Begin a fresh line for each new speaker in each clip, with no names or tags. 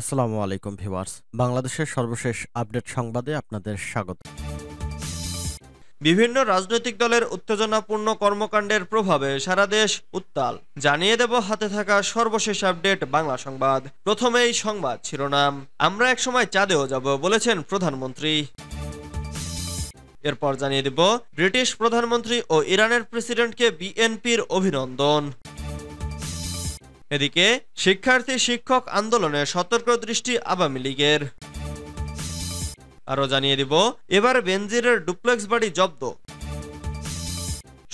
আসসালামু আলাইকুম ভিউয়ার্স। বাংলাদেশের সর্বশেষ আপডেট সংবাদে আপনাদের স্বাগত।
বিভিন্ন রাজনৈতিক দলের উত্তেজনাপূর্ণ কর্মকাণ্ডের প্রভাবে সারা দেশ উত্তাল। জানিয়ে দেব হাতে থাকা সর্বশেষ আপডেট বাংলা সংবাদ। প্রথমেই সংবাদ শিরোনাম। আমরা একসময় চাঁদেও যাব বলেছেন প্রধানমন্ত্রী। এরপর জানিয়ে দেব ব্রিটিশ প্রধানমন্ত্রী ও ইরানের প্রেসিডেন্টকে বিএনপির অভিনন্দন। এদিকে শিক্ষার্থী শিক্ষক আন্দোলনে সতর্ক দৃষ্টি আওয়ামী লীগের। আরো জানিয়ে দিব এবার বেনজিরের ডুপ্লেক্স বাড়ি জব্দ।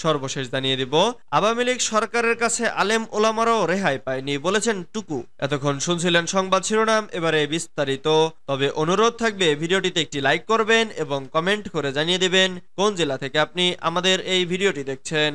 সর্বশেষ জানিয়ে দিব আওয়ামী লীগ সরকারের কাছে আলেম ওলামারাও রেহাই পায়নি বলেছেন টুকু। এতক্ষণ শুনছিলেন সংবাদ শিরোনাম, এবারে বিস্তারিত। তবে অনুরোধ থাকবে ভিডিওটিতে একটি লাইক করবেন এবং কমেন্ট করে জানিয়ে দেবেন কোন জেলা থেকে আপনি আমাদের এই ভিডিওটি দেখছেন।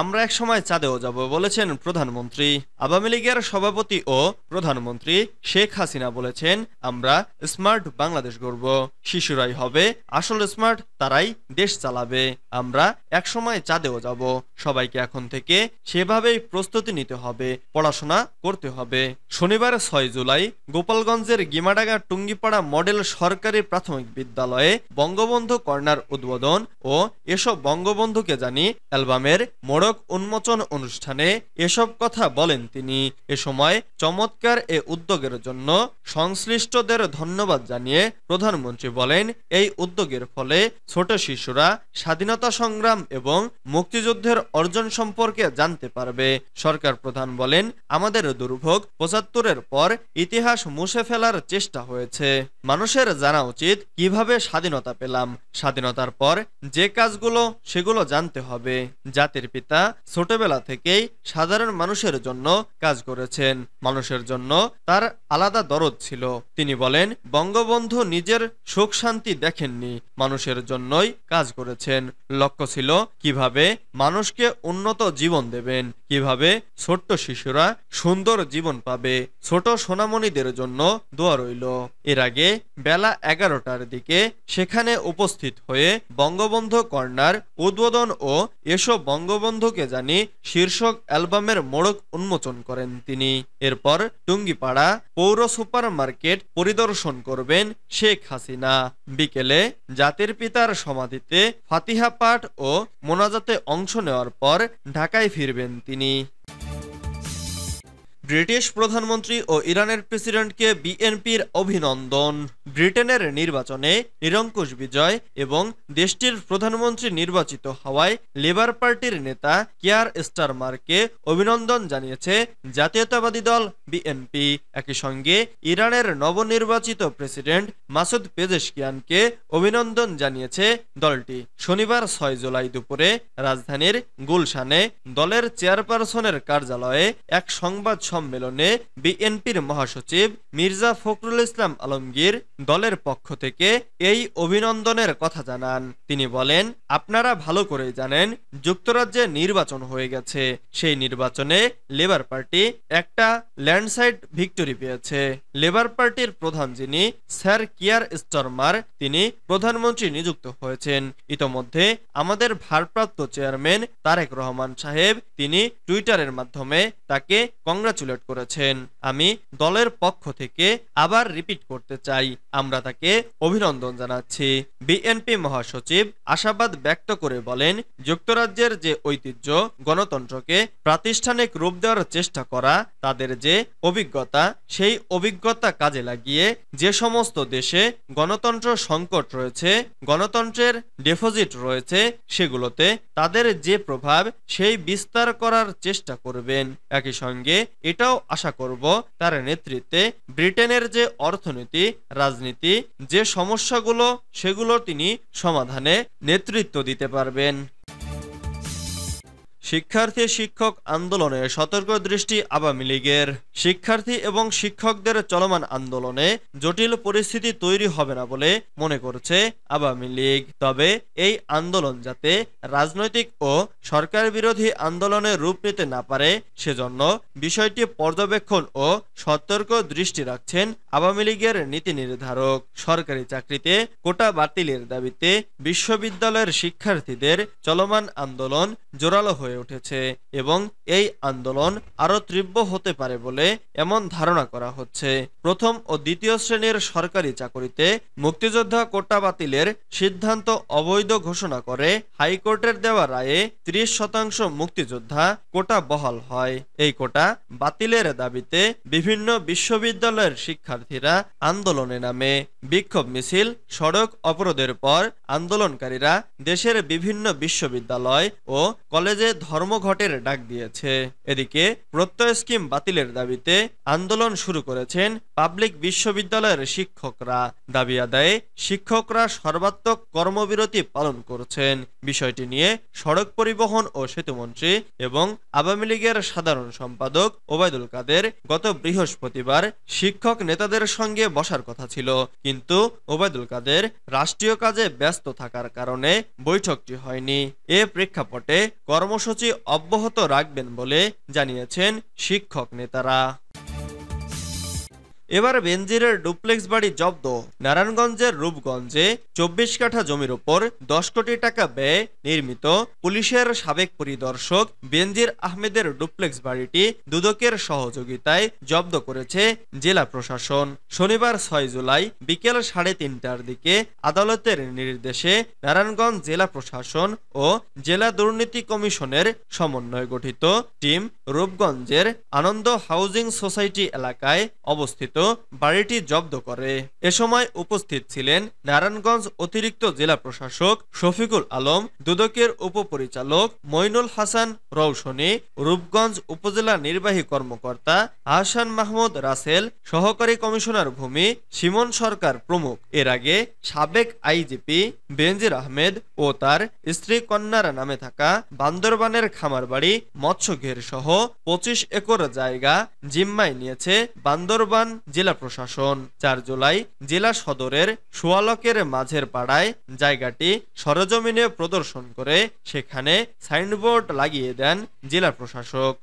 আমরা একসময় চাঁদেও যাব বলেছেন প্রধানমন্ত্রী। আওয়ামী লীগের সভাপতি ও প্রধানমন্ত্রী শেখ হাসিনা বলেছেন, আমরা স্মার্ট বাংলাদেশ গড়ব, শিশুরাই হবে আসল স্মার্ট, তারাই দেশ চালাবে। আমরা একসময় চাঁদেও যাব, সবাইকে এখন থেকে সেভাবেই প্রস্তুতি নিতে হবে, পড়াশোনা করতে হবে। শনিবার 6 জুলাই গোপালগঞ্জের গিমাডাঙ্গা টুঙ্গিপাড়া মডেল সরকারি প্রাথমিক বিদ্যালয়ে বঙ্গবন্ধু কর্নার উদ্বোধন ও এসব বঙ্গবন্ধুকে জানি অ্যালবামের মোড়ক উন্মোচন অনুষ্ঠানে এসব কথা বলেন তিনি। এ সময় চমৎকার এ উদ্যোগের জন্য সংশ্লিষ্টদের ধন্যবাদ জানিয়ে প্রধানমন্ত্রী বলেন, এই উদ্যোগের ফলে ছোট শিশুরা স্বাধীনতা সংগ্রাম এবং মুক্তিযুদ্ধের অর্জন সম্পর্কে জানতে পারবে। সরকার প্রধান বলেন, আমাদের দুর্ভোগ ৭৫-এর পর ইতিহাস মুছে ফেলার চেষ্টা হয়েছে। মানুষের জানা উচিত কিভাবে স্বাধীনতা পেলাম, স্বাধীনতার পর যে কাজগুলো সেগুলো জানতে হবে। জাতির পিতা ছোটবেলা থেকেই সাধারণ মানুষের জন্য কাজ করেছেন, মানুষের জন্য তার আলাদা দরদ ছিল। তিনি বলেন, বঙ্গবন্ধু নিজের সুখ শান্তি দেখেননি, মানুষের জন্যই কাজ করেছেন। লক্ষ্য ছিল কিভাবে মানুষকে উন্নত জীবন দেবেন, কিভাবে ছোট্ট শিশুরা সুন্দর জীবন পাবে। ছোট সোনামণিদের জন্য দোয়া রইল। এর আগে বেলা 11টার দিকে সেখানে উপস্থিত হয়ে বঙ্গবন্ধু কর্নার উদ্বোধন ও এসব বঙ্গবন্ধুকে জানি শীর্ষক অ্যালবামের মোড়ক উন্মোচন করেন তিনি। এরপর টুঙ্গিপাড়া পৌর সুপার মার্কেট পরিদর্শন করবেন শেখ হাসিনা। বিকেলে জাতির পিতার সমাধিতে ফাতিহা পাঠ ও মোনাজাতে অংশ নেওয়ার পর ঢাকায় ফিরবেন তিনি। ব্রিটিশ প্রধানমন্ত্রী ও ইরানের প্রেসিডেন্টকে বিএনপির অভিনন্দন। ব্রিটেনের নির্বাচনে নিরঙ্কুশ বিজয় এবং দেশটির প্রধানমন্ত্রী নির্বাচিত হওয়ায় লেবার পার্টির নেতা কিয়ার স্টারমারকে অভিনন্দন জানিয়েছে জাতীয়তাবাদী দল বিএনপি। একই সঙ্গে ইরানের নবনির্বাচিত প্রেসিডেন্ট মাসুদ পেজেশকিয়ানকে অভিনন্দন জানিয়েছে দলটি। শনিবার 6 জুলাই দুপুরে রাজধানীর গুলশানে দলের চেয়ারপারসনের কার্যালয়ে এক সংবাদ সম্মেলনে বিএনপির মহাসচিব মির্জা ফখরুল ইসলাম আলমগীর দলের পক্ষ থেকে এই অভিনন্দনের কথা জানান। তিনি বলেন, আপনারা ভালো করে জানেন যুক্তরাজ্যে নির্বাচন হয়ে গেছে, সেই নির্বাচনে লেবার পার্টি একটা ল্যান্ডস্লাইড ভিক্টরি পেয়েছে। লেবার পার্টির প্রধান যিনি স্যার কিয়ার স্টারমার, তিনি প্রধানমন্ত্রী নিযুক্ত হয়েছেন। ইতোমধ্যে আমাদের ভারপ্রাপ্ত চেয়ারম্যান তারেক রহমান সাহেব তিনি টুইটারের মাধ্যমে তাকে কংগ্রাচুলেট করেছেন। আমি দলের পক্ষ থেকে আবার রিপিট করতে চাই, আমরা তাকে অভিনন্দন জানাচ্ছি। বিএনপি মহাসচিব আশাবাদ ব্যক্ত করে বলেন, যুক্তরাজ্যের যে ঐতিহ্য গণতন্ত্রকে প্রাতিষ্ঠানিক রূপ দেওয়ার চেষ্টা করা, তাদের যে অভিজ্ঞতা, সেই অভিজ্ঞতা কাজে লাগিয়ে যে সমস্ত দেশে গণতন্ত্র সংকট রয়েছে, গণতন্ত্রের ডেফিসিট রয়েছে, সেগুলোতে তাদের যে প্রভাব সেই বিস্তার করার চেষ্টা করবেন। একই সঙ্গে এটাও আশা করব তার নেতৃত্বে ব্রিটেনের যে অর্থনীতি, রাজনীতি, যে সমস্যাগুলো সেগুলো তিনি সমাধানে নেতৃত্ব দিতে পারবেন। শিক্ষার্থী শিক্ষক আন্দোলনে সতর্ক দৃষ্টি আওয়ামী লীগের। শিক্ষার্থী এবং শিক্ষকদের চলমান আন্দোলনে জটিল পরিস্থিতি তৈরি হবে না বলে মনে করছে আওয়ামী লীগ। তবে এই আন্দোলন যাতে রাজনৈতিক ও সরকার বিরোধী আন্দোলনে রূপ নিতে না পারে, সেজন্য বিষয়টি পর্যবেক্ষণ ও সতর্ক দৃষ্টি রাখছেন আওয়ামী লীগের নীতি নির্ধারক। সরকারি চাকরিতে কোটা বাতিলের দাবিতে বিশ্ববিদ্যালয়ের শিক্ষার্থীদের চলমান আন্দোলন জোরালো হয়ে হয়ে উঠেছে এবং এই আন্দোলন আরও তীব্র হতে পারে বলে এমন ধারণা করা হচ্ছে। প্রথম ও দ্বিতীয় শ্রেণীর সরকারি চাকরিতে মুক্তিযোদ্ধা কোটা বাতিলের সিদ্ধান্ত অবৈধ ঘোষণা করে হাইকোর্টের দেওয়া রায়ে 30% মুক্তিযোদ্ধা কোটা বহাল হয়। এই কোটা বাতিলের দাবিতে বিভিন্ন বিশ্ববিদ্যালয়ের শিক্ষার্থীরা আন্দোলনে নামে। বিক্ষোভ মিছিল, সড়ক অবরোধের পর আন্দোলনকারীরা দেশের বিভিন্ন বিশ্ববিদ্যালয় ও কলেজে ধর্মঘটের ডাক দিয়েছে। এদিকে প্রত্যয় স্কিম বাতিলের দাবিতে আন্দোলন শুরু করেছেন পাবলিক বিশ্ববিদ্যালয়ের শিক্ষকরা। দাবি আদায়ে শিক্ষকরা সর্বাত্মক কর্মবিরতি পালন করছেন। বিষয়টি নিয়ে সড়ক পরিবহন ও সেতুমন্ত্রী এবং আওয়ামী লীগের সাধারণ সম্পাদক ওবায়দুল কাদের গত বৃহস্পতিবার শিক্ষক নেতাদের সঙ্গে বসার কথা ছিল, কিন্তু ওবায়দুল কাদের রাষ্ট্রীয় কাজে ব্যস্ত থাকার কারণে বৈঠকটি হয়নি। এ প্রেক্ষাপটে কর্মসূচি অব্যাহত রাখবেন বলে জানিয়েছেন শিক্ষক নেতারা। এবার বেনজিরের ডুপ্লেক্স বাড়ি জব্দ। নারায়ণগঞ্জের রূপগঞ্জে 24 কাঠা জমির ওপর 10 কোটি টাকা ব্যয়ে নির্মিত পুলিশের সাবেক পরিদর্শক বেনজির আহমেদের ডুপ্লেক্স বাড়িটি দুদকের সহযোগিতায় জব্দ করেছে জেলা প্রশাসন। শনিবার 6 জুলাই বিকেল 3:30টার দিকে আদালতের নির্দেশে নারায়ণগঞ্জ জেলা প্রশাসন ও জেলা দুর্নীতি কমিশনের সমন্বয়ে গঠিত টিম রূপগঞ্জের আনন্দ হাউজিং সোসাইটি এলাকায় অবস্থিত বাড়িটি জব্দ করে। এ সময় উপস্থিত ছিলেন নারায়ণগঞ্জ অতিরিক্ত জেলা প্রশাসক শফিকুল আলম, দুদকের উপপরিচালক মইনুল হাসান রওশনী, রূপগঞ্জ উপজেলা নির্বাহী কর্মকর্তা আহসান মাহমুদ রাসেল, সহকারী কমিশনার ভূমি সিমন সরকার প্রমুখ। এর আগে সাবেক আইজিপি বেনজির আহমেদ ও তার স্ত্রী কন্যার নামে থাকা বান্দরবানের খামারবাড়ি, মৎস্যঘের সহ 25 একর জায়গা জিম্মায় নিয়েছে বান্দরবান জেলা প্রশাসন। 4 জুলাই জেলা সদরের সোয়ালকের মাঝের পাড়ায় জায়গাটি সরজমিনে প্রদর্শন করে সেখানে সাইনবোর্ড লাগিয়ে দেন জেলা প্রশাসক।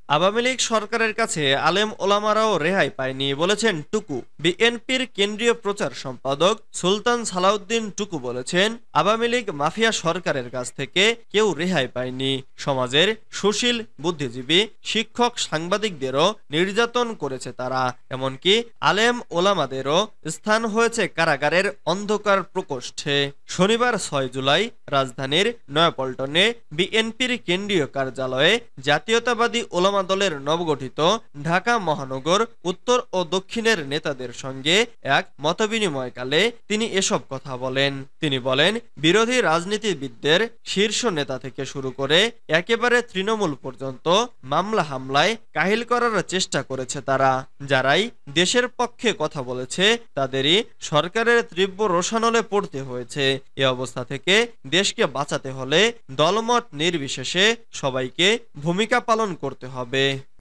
আওয়ামী লীগ সরকারের কাছে আলেম ওলামারাও রেহাই পায়নি বলেছেন টুকু। বিএনপির কেন্দ্রীয় প্রচার সম্পাদক সুলতান সালাউদ্দিন টুকু বলেছেন, আওয়ামী লীগ মাফিয়া সরকারের কাছ থেকে কেউ রেহাই পায়নি। সমাজের সুশীল, বুদ্ধিজীবী, শিক্ষক, সাংবাদিকদেরও নির্যাতন করেছে তারা। এমনকি আলেম ওলামাদেরও স্থান হয়েছে কারাগারের অন্ধকার প্রকোষ্ঠে। শনিবার 6 জুলাই রাজধানীর নয়াপল্টনে বিএনপির কেন্দ্রীয় কার্যালয়ে জাতীয়তাবাদী ওলামা দলের নবগঠিত ঢাকা মহানগর উত্তর ও দক্ষিণের নেতাদের সঙ্গে এক মতবিনিময়কালে তিনি এসব কথা বলেন। তিনি বলেন, বিরোধী রাজনীতিবিদদের শীর্ষ নেতা থেকে শুরু করে একেবারে তৃণমূল পর্যন্ত মামলা হামলায় কাহিল করার চেষ্টা করেছে তারা। যারাই দেশের পক্ষে কথা বলেছে তাদেরই সরকারের তীব্র রোষানলে পড়তে হয়েছে। এ অবস্থা থেকে দেশকে বাঁচাতে হলে দলমত নির্বিশেষে সবাইকে ভূমিকা পালন করতে হবে।